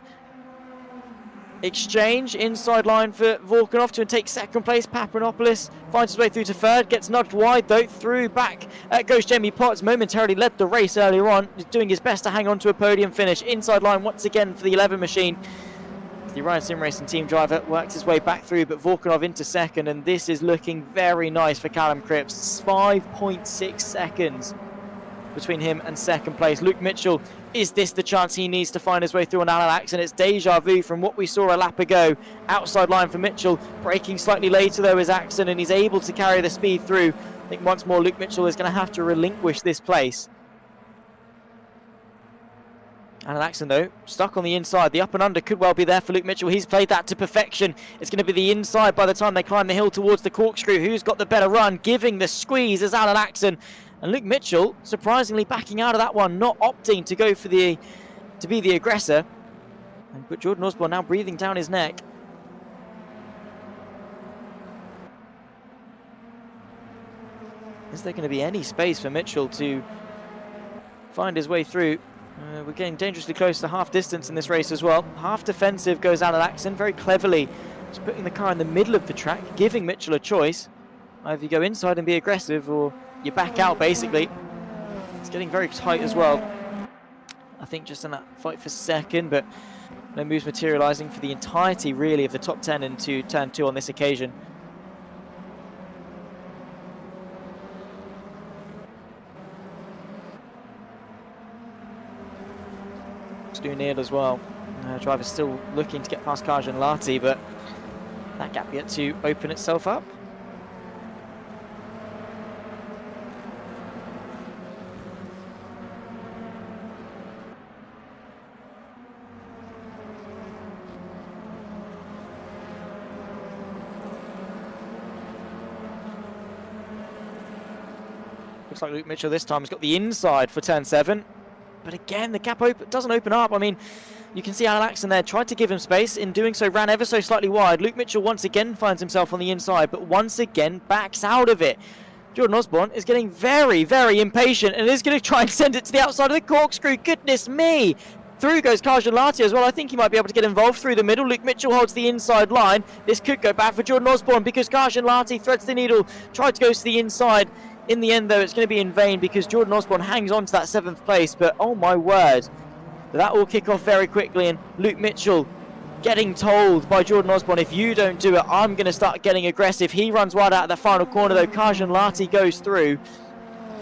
exchange? Inside line for Vorkunov to take second place. Papadopoulos finds his way through to third. Gets nudged wide though. Through back goes Jamie Potts. Momentarily led the race earlier on. He's doing his best to hang on to a podium finish. Inside line once again for the 11 machine. The Orion Sim Racing team driver works his way back through, but Vorkunov into second, and this is looking very nice for Callum Cripps. 5.6 seconds between him and second place. Luke Mitchell, is this the chance he needs to find his way through on Alan Axon? It's deja vu from what we saw a lap ago. Outside line for Mitchell, braking slightly later though is Axon, and he's able to carry the speed through. I think once more Luke Mitchell is going to have to relinquish this place. Alan Axon though, stuck on the inside. The up and under could well be there for Luke Mitchell. He's played that to perfection. It's going to be the inside by the time they climb the hill towards the corkscrew. Who's got the better run? Giving the squeeze is Alan Axon. And Luke Mitchell, surprisingly backing out of that one, not opting to go for to be the aggressor. But Jordan Osborne now breathing down his neck. Is there going to be any space for Mitchell to find his way through? We're getting dangerously close to half distance in this race as well. Half defensive goes Alan Axon, very cleverly just putting the car in the middle of the track, giving Mitchell a choice. Either you go inside and be aggressive, or you back out, basically. It's getting very tight as well. I think just in that fight for second, but no moves materialising for the entirety, really, of the top 10 into turn 2 on this occasion. Stu Neal as well. Driver's still looking to get past Karjan Lati, but that gap yet to open itself up. Looks like Luke Mitchell this time has got the inside for turn 7. But again, the gap doesn't open up. I mean, you can see Alan Axon there tried to give him space. In doing so, ran ever so slightly wide. Luke Mitchell once again finds himself on the inside, but once again backs out of it. Jordan Osborne is getting very, very impatient and is going to try and send it to the outside of the corkscrew. Goodness me! Through goes Karjan Lati as well. I think he might be able to get involved through the middle. Luke Mitchell holds the inside line. This could go bad for Jordan Osborne because Karjan Lati threads the needle, tried to go to the inside. In the end, though, it's going to be in vain because Jordan Osborne hangs on to that 7th place. But, oh my word, that will kick off very quickly. And Luke Mitchell getting told by Jordan Osborne, if you don't do it, I'm going to start getting aggressive. He runs wide out of the final corner, though. Karjan Lati goes through.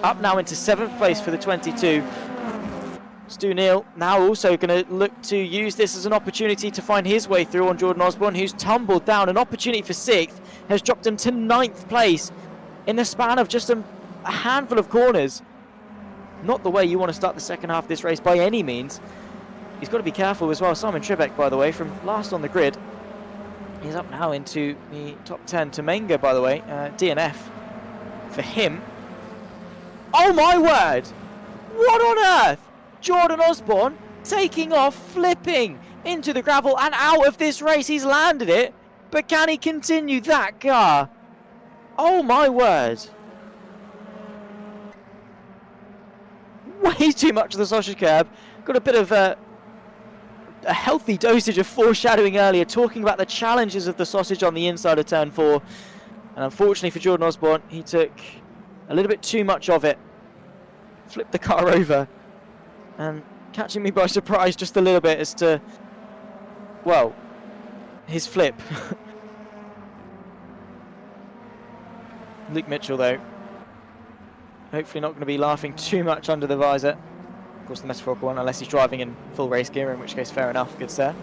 Up now into 7th place for the 22. Stu Neal now also going to look to use this as an opportunity to find his way through on Jordan Osborne, who's tumbled down. An opportunity for 6th has dropped him to 9th place. In the span of just a handful of corners. Not the way you want to start the second half of this race by any means. He's got to be careful as well. Simon Trebek, by the way, from last on the grid. He's up now into the top 10. Tomenga, by the way, DNF for him. Oh my word! What on earth? Jordan Osborne taking off, flipping into the gravel and out of this race. He's landed it, but can he continue that car? Oh my word. Way too much of the sausage curb. Got a bit of a healthy dosage of foreshadowing earlier, talking about the challenges of the sausage on the inside of turn 4. And unfortunately for Jordan Osborne, he took a little bit too much of it. Flipped the car over. And catching me by surprise just a little bit as to, well, his flip. Luke Mitchell, though, hopefully not going to be laughing too much under the visor. Of course, the metaphorical one, unless he's driving in full race gear, in which case, fair enough, good sir.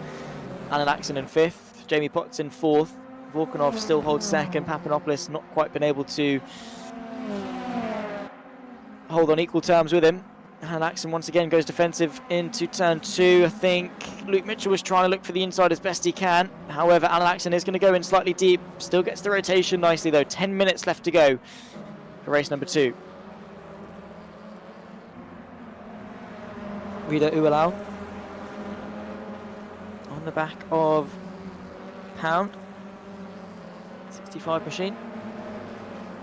Alan Axon in 5th, Jamie Potts in 4th, Volkanov still holds 2nd, Papanopoulos not quite been able to hold on equal terms with him. Alan Axon once again goes defensive into turn 2. I think Luke Mitchell was trying to look for the inside as best he can. However, Alan Axon is going to go in slightly deep. Still gets the rotation nicely, though. 10 minutes left to go for race number 2. Rida Ualau on the back of Pound. 65 machine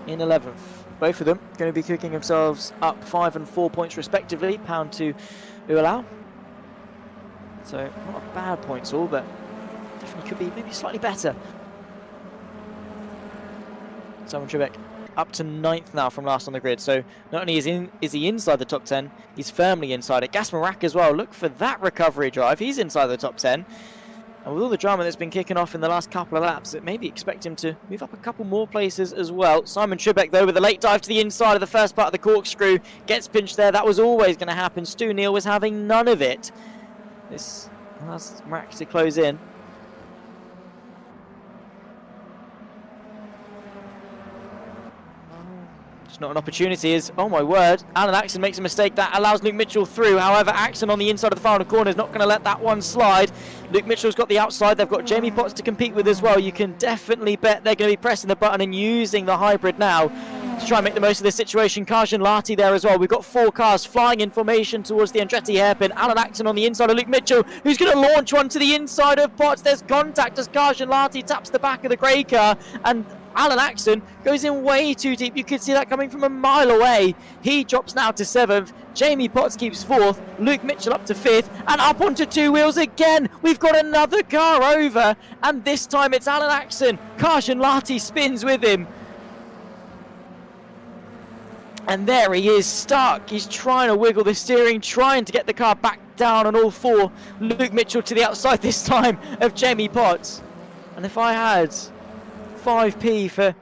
in 11th. Both of them going to be cooking themselves up 5 and 4 points respectively. Pound to Ualau. So not a bad points all, but definitely could be maybe slightly better. Simon Trebek up to 9th now from last on the grid. So not only is he inside the top 10, he's firmly inside it. Gas Marak as well. Look for that recovery drive. He's inside the top 10. And with all the drama that's been kicking off in the last couple of laps, it maybe expect him to move up a couple more places as well. Simon Trebek, though, with a late dive to the inside of the first part of the corkscrew, gets pinched there. That was always going to happen. Stu Neal was having none of it. This allows Marak to close in. Not an opportunity is, oh my word, Alan Axon makes a mistake. That allows Luke Mitchell through. However, Axon on the inside of the final corner is not going to let that one slide. Luke Mitchell's got the outside. They've got Jamie Potts to compete with as well. You can definitely bet they're going to be pressing the button and using the hybrid now. to try and make the most of this situation. Karjan Lati there as well. We've got 4 cars flying in formation towards the Andretti hairpin. Alan Acton on the inside of Luke Mitchell, who's going to launch one to the inside of Potts. There's contact as Karjan Lati taps the back of the grey car, and Alan Axton goes in way too deep. You could see that coming from a mile away. He drops now to 7th. Jamie Potts keeps 4th. Luke Mitchell up to 5th. And up onto 2 wheels again. We've got another car over. And this time it's Alan Axton. Karjan Lati spins with him. And there he is, stuck. He's trying to wiggle the steering, trying to get the car back down on all 4. Luke Mitchell to the outside this time of Jamie Potts. And if I had 5p for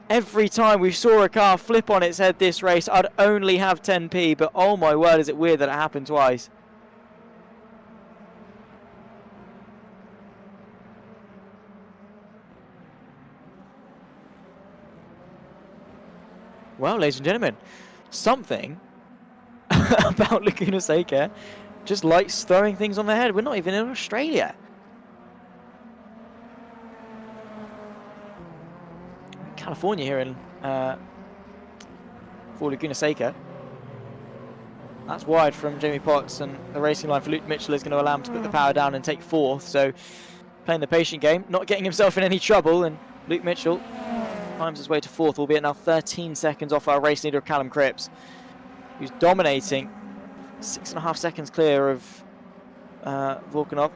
every time we saw a car flip on its head this race, I'd only have 10p, but oh my word, is it weird that it happened twice. Well, ladies and gentlemen, something about Laguna Seca just likes throwing things on their head. We're not even in Australia. California here in for Laguna Seca. That's wide from Jamie Potts, and the racing line for Luke Mitchell is going to allow him to put the power down and take 4th. So playing the patient game, not getting himself in any trouble, and Luke Mitchell climbs his way to 4th, albeit now 13 seconds off our race leader of Callum Cripps, who's dominating, 6.5 seconds clear of Volkanov.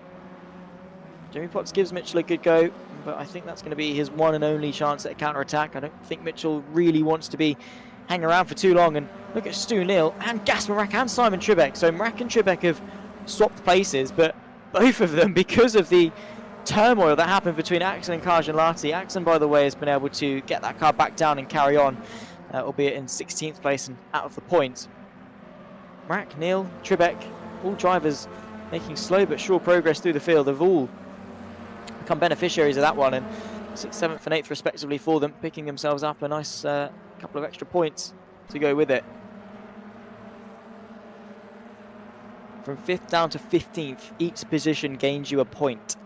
Jamie Potts gives Mitchell a good go, but I think that's going to be his one and only chance at a counter-attack. I don't think Mitchell really wants to be hanging around for too long. And look at Stu Neal and Gasper Mack and Simon Trebek. So Mack and Trebek have swapped places, but both of them, because of the turmoil that happened between Axon and Karjan Lati. Axon, by the way, has been able to get that car back down and carry on, albeit in 16th place and out of the points. Mack, Neal, Trebek, all drivers making slow but sure progress through the field. They've all become beneficiaries of that one, and 6th, 7th and 8th respectively for them, picking themselves up a nice couple of extra points to go with it. From 5th down to 15th, each position gains you a point.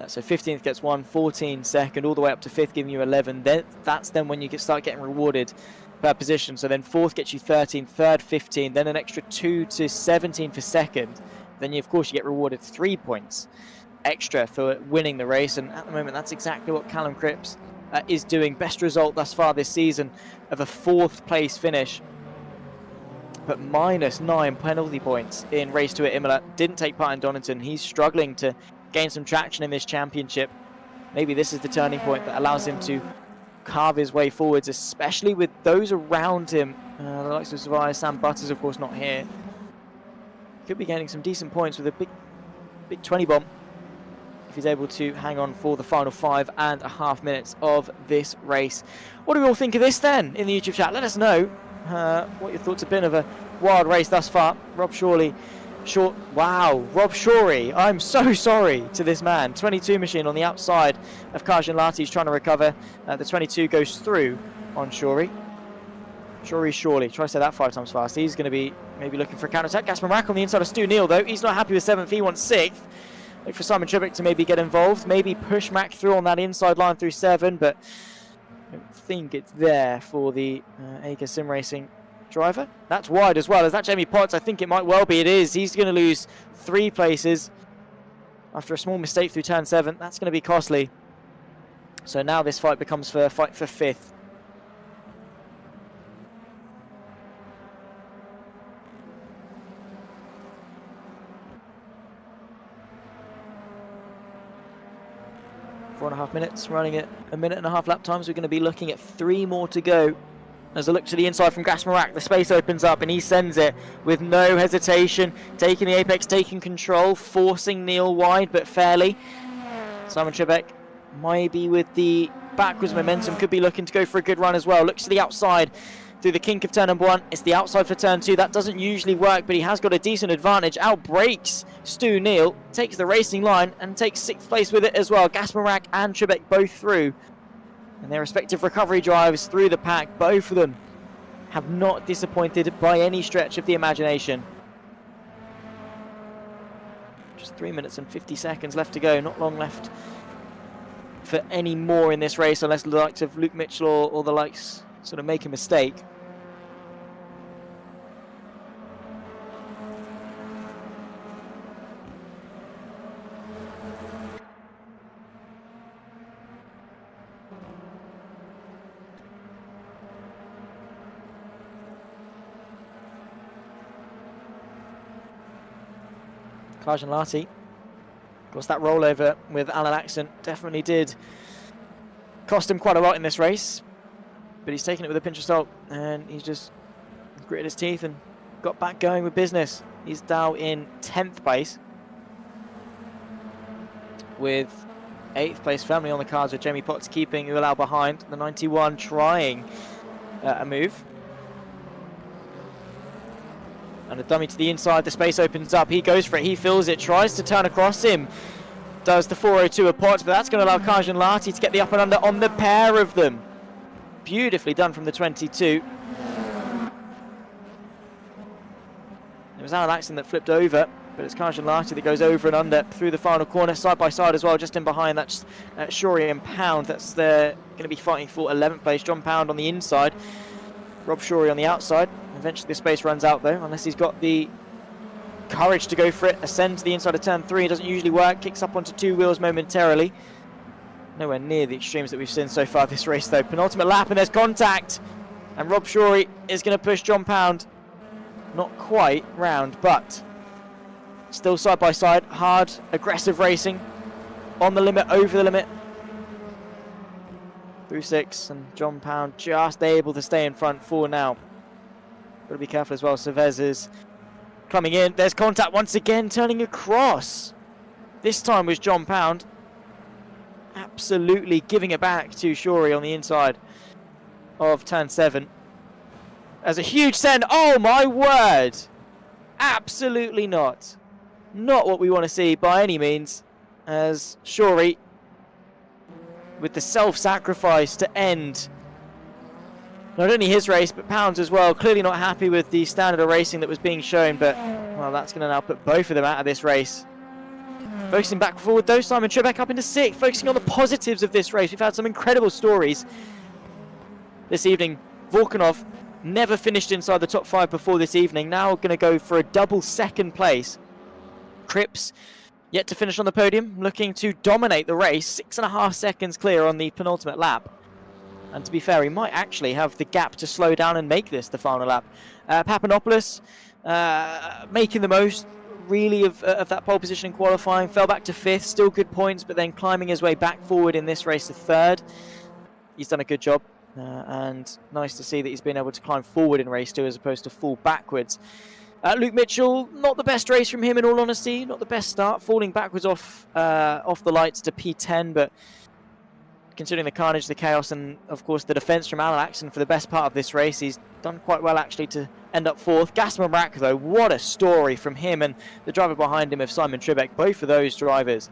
So 15th gets 1, 14 second, all the way up to 5th giving you 11. That's then when you start getting rewarded per position. So then 4th gets you 13, 3rd 15, then an extra 2 to 17 for 2nd. Then of course you get rewarded 3 points extra for winning the race, and at the moment that's exactly what Callum Cripps is doing. Best result thus far this season of a 4th place finish, but -9 penalty points in race 2 at Imola. Didn't take part in Donington. He's struggling to gain some traction in this championship. Maybe this is the turning point that allows him to carve his way forwards, especially with those around him. The likes of Zavai, Sam Butters, of course, not here. Could be gaining some decent points with a big 20 bomb if he's able to hang on for the final 5.5 minutes of this race. What do we all think of this then in the YouTube chat? Let us know what your thoughts have been of a wild race thus far. Rob Shorey, Rob Shorey, I'm so sorry to this man. 22 machine on the outside of Karjan Lati. He's trying to recover. The 22 goes through on Shorey. Surely. Try to say that 5 times fast. He's going to be maybe looking for a counter-attack. Gasper Mack on the inside of Stu Neal, though. He's not happy with 7th. He wants 6th. Look for Simon Trebek to maybe get involved. Maybe push Mack through on that inside line through 7, but I don't think it's there for the ACA Sim Racing driver. That's wide as well. Is that Jamie Potts? I think it might well be. It is. He's going to lose 3 places after a small mistake through turn 7. That's going to be costly. So now this fight becomes a fight for 5th. Four and a half minutes, running at 1.5 lap times. We're going to be looking at 3 more to go. As I look to the inside from Gasper Mack, the space opens up and he sends it with no hesitation, taking the apex, taking control, forcing Neal wide but fairly. Simon Trebek maybe with the backwards momentum could be looking to go for a good run as well. Looks to the outside through the kink of turn number 1. It's the outside for turn 2. That doesn't usually work, but he has got a decent advantage. Outbrakes Stu Neal, takes the racing line and takes 6th place with it as well. Gasper Mack and Trebek both through. And their respective recovery drives through the pack. Both of them have not disappointed by any stretch of the imagination. Just 3 minutes and 50 seconds left to go. Not long left for any more in this race unless the likes of Luke Mitchell or the likes sort of make a mistake. Carjan Lati, of course, that rollover with Alan Axon definitely did cost him quite a lot in this race, but he's taken it with a pinch of salt and he's just gritted his teeth and got back going with business. He's now in 10th place with 8th place firmly on the cards with Jamie Potts keeping Ulau behind. The 91 trying a move. And a dummy to the inside, the space opens up, he goes for it, he feels it, tries to turn across him. Does the 402 of Potts, but that's going to allow Carjan Lati to get the up and under on the pair of them. Beautifully done from the 22. It was Alan Axon that flipped over, but it's Carjan Lati that goes over and under through the final corner, side by side as well, just in behind. That's Shorey and Pound. That's going to be fighting for 11th place. John Pound on the inside, Rob Shorey on the outside. Eventually the space runs out though, unless he's got the courage to go for it. Ascend to the inside of turn 3, it doesn't usually work. Kicks up onto 2 wheels momentarily. Nowhere near the extremes that we've seen so far this race though. Penultimate lap and there's contact. And Rob Shorey is going to push John Pound. Not quite round, but still side by side. Hard, aggressive racing. On the limit, over the limit. Through 6, and John Pound just able to stay in front for now. Got to be careful as well. Chavez is coming in. There's contact once again, turning across. This time was John Pound. Absolutely giving it back to Shorey on the inside of turn 7. As a huge send. Oh my word! Absolutely not. Not what we want to see by any means. As Shorey, with the self-sacrifice to end not only his race, but Pound's as well. Clearly not happy with the standard of racing that was being shown, but, well, that's going to now put both of them out of this race. Focusing back forward, though, Simon Trebek up into 6th, focusing on the positives of this race. We've had some incredible stories this evening. Volkanov never finished inside the top 5 before this evening. Now going to go for a double 2nd place. Cripps yet to finish on the podium, looking to dominate the race. 6.5 seconds clear on the penultimate lap. And to be fair, he might actually have the gap to slow down and make this the final lap. Papanopoulos making the most, really, of that pole position in qualifying. Fell back to 5th, still good points, but then climbing his way back forward in this race to 3rd. He's done a good job. And nice to see that he's been able to climb forward in race 2 as opposed to fall backwards. Luke Mitchell, not the best race from him in all honesty. Not the best start, falling backwards off the lights to P10, but considering the carnage, the chaos, and of course the defence from Alan Axon for the best part of this race, he's done quite well actually to end up 4th. Gasman Rack though, what a story from him and the driver behind him of Simon Trebek, both of those drivers.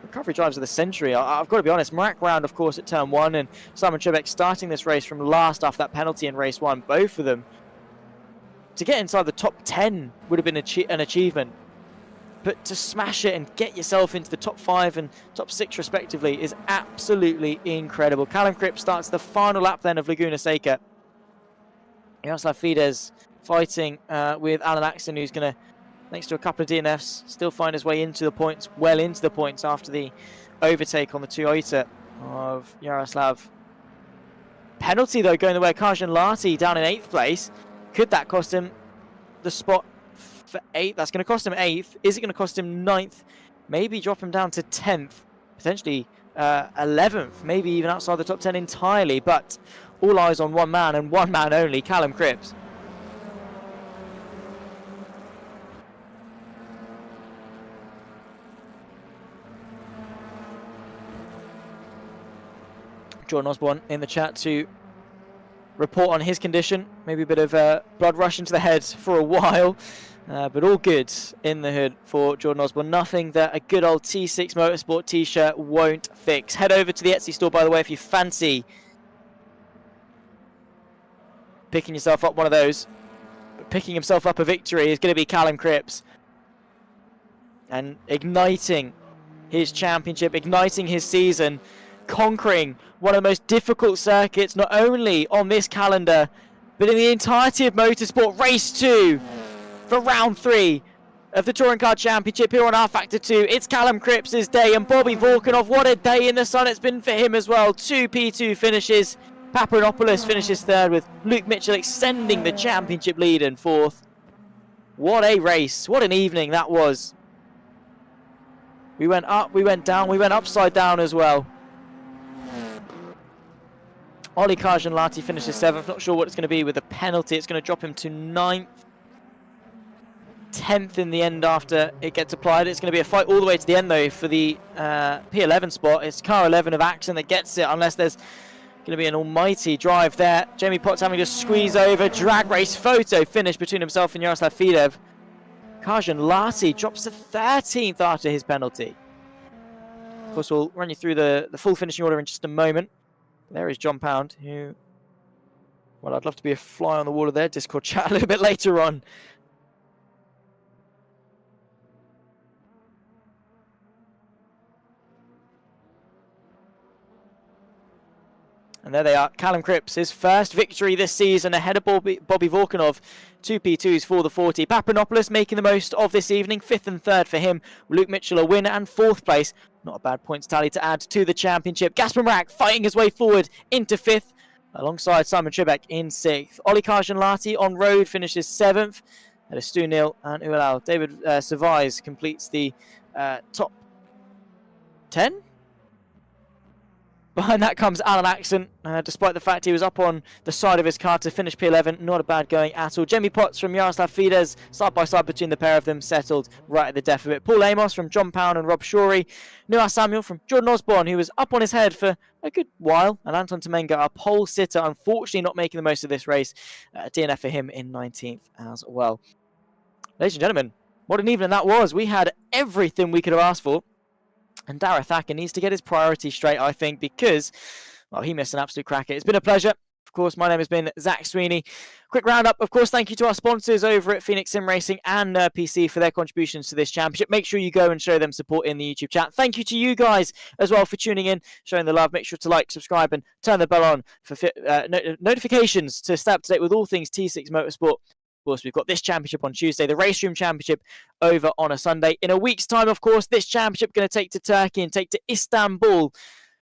Recovery drives of the century. I've got to be honest, Marak round of course at turn 1 and Simon Trebek starting this race from last after that penalty in race 1, both of them. To get inside the top 10 would have been an achievement. But to smash it and get yourself into the top 5 and top 6 respectively is absolutely incredible. Callum Cripps starts the final lap then of Laguna Seca. Jaroslav Fides fighting with Alan Axon, who's going to, thanks to a couple of DNFs, still find his way into the points, well into the points after the overtake on the Toyota of Jaroslav. Penalty though going the way of Carjan Lati down in 8th place. Could that cost him the spot for 8th? That's going to cost him 8th. Is it going to cost him 9th? Maybe drop him down to 10th. Potentially 11th. Maybe even outside the top 10 entirely. But all eyes on one man and one man only, Callum Cripps. Jordan Osborne in the chat to report on his condition. Maybe a bit of blood rush into the head for a while. But all good in the hood for Jordan Osborne. Nothing that a good old T6 Motorsport t-shirt won't fix. Head over to the Etsy store, by the way, if you fancy picking yourself up one of those. But picking himself up a victory is going to be Callum Cripps. And igniting his championship, igniting his season, conquering one of the most difficult circuits, not only on this calendar, but in the entirety of motorsport. Race 2 for round 3 of the Touring Car Championship here on rFactor 2. It's Callum Cripps' day, and Bobby Vorkunov, what a day in the sun it's been for him as well. 2 P2 finishes. Papadopoulos finishes third, with Luke Mitchell extending the championship lead in fourth. What a race, what an evening that was. We went up, we went down, we went upside down as well. Ollie Karjanlati finishes 7th. Not sure what it's going to be with the penalty. It's going to drop him to 9th. 10th in the end after it gets applied. It's going to be a fight all the way to the end, though, for the P11 spot. It's car 11 of Axon that gets it, unless there's going to be an almighty drive there. Jamie Potts having to squeeze over. Drag race photo finish between himself and Yaroslav Fidev. Karjanlati drops to 13th after his penalty. Of course, we'll run you through the full finishing order in just a moment. There is John Pound, who, well, I'd love to be a fly on the wall of their Discord chat a little bit later on. And there they are, Callum Cripps, his first victory this season ahead of Bobby Vorkunov. 2 P2s for the 40. Papadopoulos making the most of this evening, 5th and 3rd for him. Luke Mitchell a winner and 4th place. Not a bad points tally to add to the championship. Gasper Mrak fighting his way forward into 5th, alongside Simon Trebek in 6th. Ollie Karjanlati on road finishes 7th. At a Stu Neal and Uelal. David Savais completes the top 10. Behind that comes Alan Axon, despite the fact he was up on the side of his car to finish P11. Not a bad going at all. Jamie Potts from Yaroslav Fides, side by side between the pair of them, settled right at the death of it. Paul Amos from John Pound and Rob Shorey. Noah Samuel from Jordan Osborne, who was up on his head for a good while. And Anton Tomenga, a pole sitter, unfortunately not making the most of this race. DNF for him in 19th as well. Ladies and gentlemen, what an evening that was. We had everything we could have asked for. And Darragh Thacker needs to get his priorities straight, I think, because, well, he missed an absolute cracker. It's been a pleasure. Of course, my name has been Zach Sweeney. Quick roundup, of course, thank you to our sponsors over at Phoenix Sim Racing and PC for their contributions to this championship. Make sure you go and show them support in the YouTube chat. Thank you to you guys as well for tuning in, showing the love. Make sure to like, subscribe, and turn the bell on for notifications to stay up to date with all things T6 Motorsport. Of course, we've got this championship on Tuesday, the Race Room Championship over on a Sunday. In a week's time, of course, this championship going to take to Turkey and take to Istanbul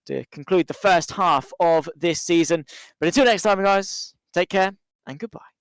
to conclude the first half of this season. But until next time, guys, take care and goodbye.